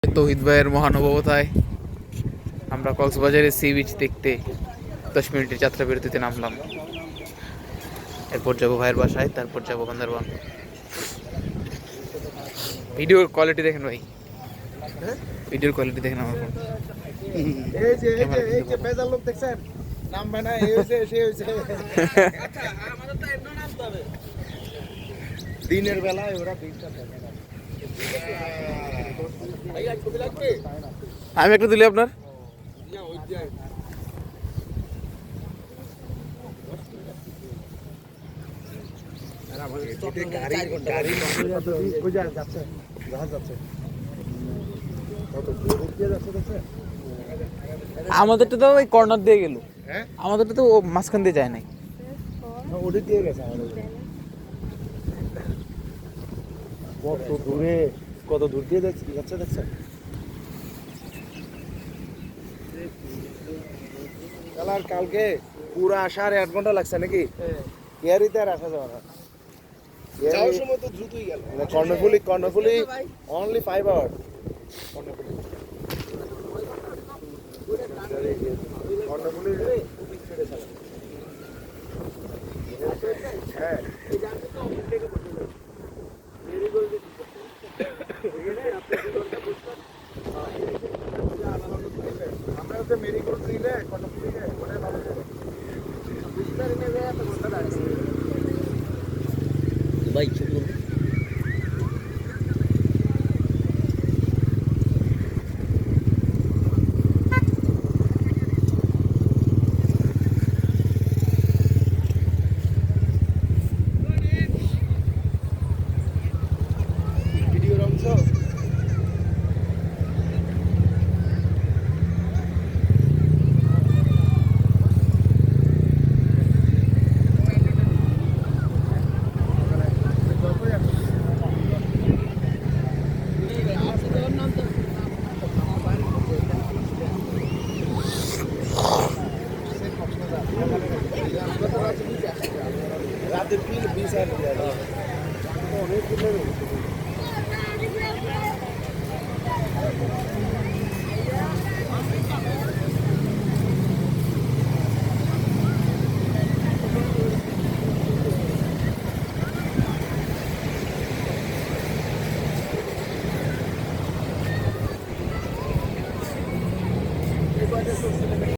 তৌহিদ ভাইয়ের মহানুভবতায় আমরা কক্সবাজারের সি বিচ দেখতে 10 মিনিটের যাত্রা বিরতিতে নামলাম। এরপর যাবো ভাইয়ের বাসায়, তারপর যাবো বান্দরবান। ভিডিওর কোয়ালিটি দেখেন ভাই, ভিডিওর কোয়ালিটি দেখেন আমার ফোন। এই যে বেজার লোক দেখছেন, নামবে না, এই হইছে সে হইছে। আচ্ছা আমাদের তো এমন নামতে হবে দিনের বেলায়, ওরা দিনটা থাকে না। ভাইয়া ছবি লাগবে, আমি একটা দিলে আপনার না ওই যে আর আমাদের তো গাড়ি ওই যে যাচ্ছে, জাহাজ যাচ্ছে, কত দূর দিয়ে যাচ্ছে দেখছেন। আমাদেরটা তো ওই কর্নার দিয়ে গেল, হ্যাঁ আমাদেরটা তো ও মাঝখান দিয়ে যায় নাই। ওদিক দিয়ে গেছে আমাদের। কত দূরে, কত দূর দিয়ে যাচ্ছে দেখছেন। কালার কালকে পুরো আসার 8 ঘন্টা লাগছে নাকি? ইয়ারিতে আর আসা যাবে না, যাওয়ার সময় তো দ্রুতই গেল। Karnaphuli only 5 hour. কর্ণফুলি হ্যাঁ আমরা তো মেরিগোল্ড দিলে কর্ণফুলিতে ওটা ভালো হবে। ভাই ছবি ভিডিওর অংশ রাতে 20 আর অনেক